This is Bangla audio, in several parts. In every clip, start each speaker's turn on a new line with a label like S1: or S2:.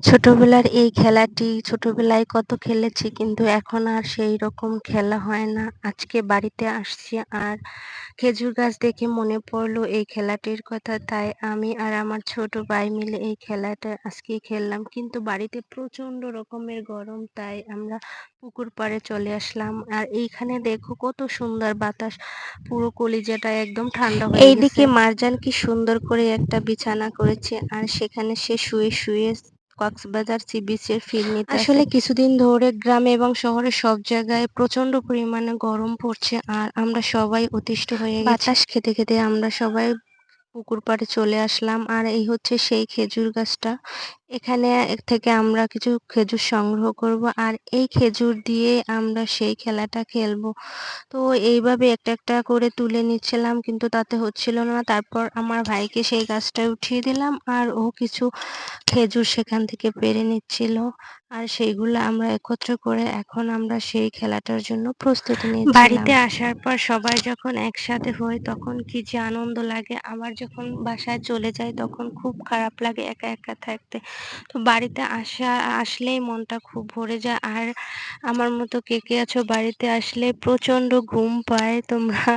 S1: ছোটবেলার এই খেলাটি ছোটবেলায় কত খেলেছি, কিন্তু এখন আর সেই রকম খেলা হয় না। আজকে বাড়িতে আসছি আর খেজুর গাছ দেখে মনে পড়লো এই খেলাটির কথা। তাই আমি আর আমার ছোট ভাই মিলে এই খেলাটা আজকে খেললাম। কিন্তু বাড়িতে প্রচন্ড রকমের গরম, তাই আমরা পুকুর পাড়ে চলে আসলাম। আর এইখানে দেখো কত সুন্দর বাতাস, পুরো কলিজাটা একদম ঠান্ডা হয়ে গেছে। এইদিকে মারজান কি সুন্দর করে একটা বিছানা করেছে, আর সেখানে সে শুয়ে শুয়ে কক্সবাজার সি বিচের ফিল নিতেছে। আসলে কিছুদিন ধরে গ্রামে এবং শহরে সব জায়গায় প্রচন্ড পরিমাণে গরম পড়ছে, আর আমরা সবাই অতিষ্ঠ হয়ে গেছি। বাতাস খেতে খেতে আমরা সবাই পুকুর পাড়ে চলে আসলাম। আর এই হচ্ছে সেই খেজুর গাছটা। এখানে থেকে আমরা কিছু খেজুর সংগ্রহ করব, আর এই খেজুর দিয়ে আমরা সেই খেলাটা খেলবো। তো এইভাবে একটা একটা করে তুলে নিচ্ছিলাম, কিন্তু তাতে হচ্ছিল না। তারপর আমার ভাইকে সেই গাছটায় উঠিয়ে দিলাম, আর ও কিছু খেজুর সেখান থেকে পেড়ে নিচ্ছিল। আর সেইগুলো আমরা একত্র করে এখন আমরা সেই খেলাটার জন্য প্রস্তুতি নিচ্ছিলাম। বাড়িতে আসার পর সবাই যখন একসাথে হই তখন কি যে আনন্দ লাগে, আবার যখন বাসায় চলে যাই তখন খুব খারাপ লাগে একা একা থাকতে। তো বাড়িতে আসলেই মনটা খুব ভরে যায়। আর আমার মতো কে কে আছো বাড়িতে আসলে প্রচন্ড ঘুম পায় তোমরা?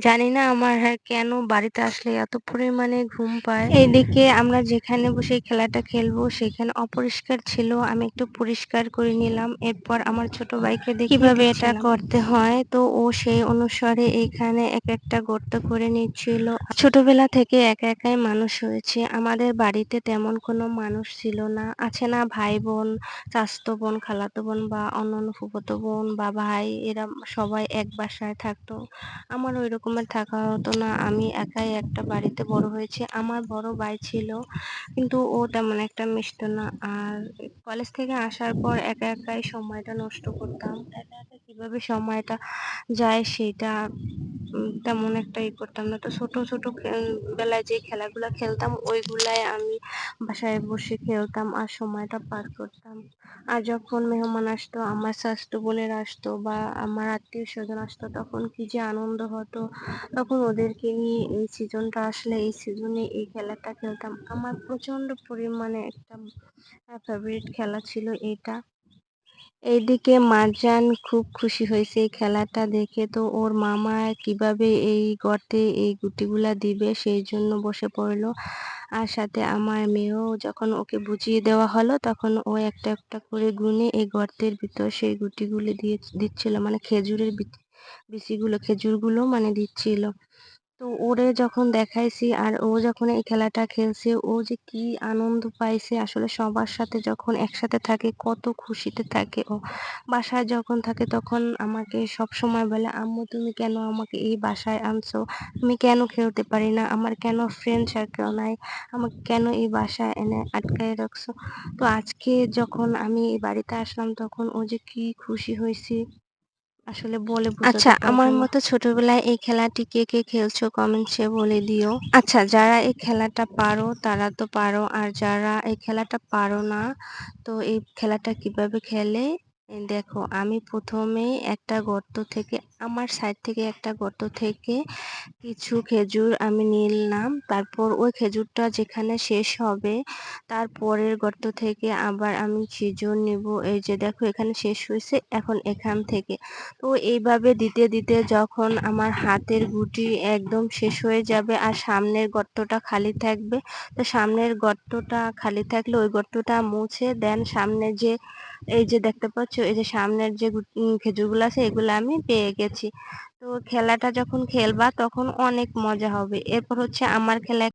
S1: জানি না আমার কেন বাড়িতে আসলে এত পরিমাণে ঘুম পায়। এইদিকে আমরা যেখানে বসে এই খেলাটা খেলবো সেখানে অপরিষ্কার ছিল, আমি একটু পরিষ্কার করে নিলাম। এরপর আমার ছোট ভাইকে দেখিয়ে কিভাবে এটা করতে হয়, তো ও সেই অনুসারে এইখানে এক একটা গর্ত করে নিচ্ছিল। ছোটবেলা থেকে একা একাই মানুষ হয়েছে, আমাদের বাড়িতে তেমন কোনো মানুষ ছিল না। আছে না ভাই বোন, চাচাতো বোন, খালাতো বোন বা অন্যান্য ফুফাতো বোন বা ভাই, এরা সবাই এক বাসায় থাকতো। আমার ওই রকমের থাকা হতো না, আমি একাই একটা বাড়িতে বড় হয়েছি। আমার বড় ভাই ছিল, কিন্তু ও তেমন একটা মিশতো না। আর কলেজ থেকে আসার পর একা একাই সময়টা নষ্ট করতাম। একা একা কিভাবে সময়টা যায় সেটা তেমন একটা করতাম না। তো ছোট ছোট বেলায় যে খেলাগুলা খেলতাম ওইগুলাই আমি বাসায় বসে খেলতাম আর সময়টা পার করতাম। আর যখন মেহমান আসতো, আমার চাচাতো বোনেরা আসতো বা আমার আত্মীয় স্বজন আসতো, তখন কি যে আনন্দ হতো। তখন ওদেরকে নিয়ে এই সিজনটা আসলে এই সিজনে এই খেলাটা খেলতাম। আমার প্রচন্ড পরিমাণে একটা ফেভারিট খেলা ছিল এটা। এইদিকে মারজান খুব খুশি হয়েছে এই খেলাটা দেখে, তো ওর মামা কিভাবে এই গর্তে এই গুটিগুলা দিবে সেই জন্য বসে পড়লো। আর সাথে আমার মেয়েও যখন ওকে বুঝিয়ে দেওয়া হলো তখন ও একটা একটা করে গুনে এই গর্তের ভিতর সেই গুটিগুলো দিয়ে দিচ্ছিল, মানে খেজুরের বিচিগুলো খেজুরগুলো মানে দিচ্ছিল। তো ওরে যখন দেখাইছি আর ও যখন এই খেলাটা খেলছে, ও যে কি আনন্দ পাইছে, আসলে সবার সাথে যখন একসাথে থাকে কত খুশিতে থাকে ও। বাসায় যখন থাকে তখন আমাকে সব সময় বলে, আম্মু তুমি কেন আমাকে এই বাসায় আনছো, আমি কেন খেলতে পারি না, আমার কেন ফ্রেন্ড সার্কেল নাই, আমাকে কেন এই বাসায় এনে আটকায় রাখছো। তো আজকে যখন আমি এই বাড়িতে আসলাম তখন ও যে কি খুশি হয়েছি, আসলে বলে বোঝাতে পারবো না। আমার মতো ছোটবেলায় এই খেলাটি কে কে খেলছো কমেন্টসে বলে দিও। আচ্ছা, যারা এই খেলাটা পারো তারা তো পারো, আর যারা এই খেলাটা পারো না, তো এই খেলাটা কিভাবে খেলে দেখো। আমি প্রথমে একটা গর্ত থেকে, আমার সাইড থেকে একটা গর্ত থেকে কিছু খেজুর আমি নিলাম। তারপর ওই খেজুরটা যেখানে শেষ হবে তার পরের গর্ত থেকে আবার আমি খেজুর নিব। এই যে দেখো এখানে শেষ হয়েছে, এখন এখান থেকে। তো এইভাবে দিতে দিতে যখন আমার হাতের গুটি একদম শেষ হয়ে যাবে আর সামনের গর্তটা খালি থাকবে, তো সামনের গর্তটা খালি থাকলে ওই গর্তটা মুছে দেন সামনে যে, এই যে দেখতে পাচ্ছ এই যে সামনের যে খেজুরগুলো আছে এগুলো আমি পেয়ে গেছি। তো খেলাটা যখন খেলবা তখন অনেক মজা হবে। এরপর হচ্ছে আমার খেলা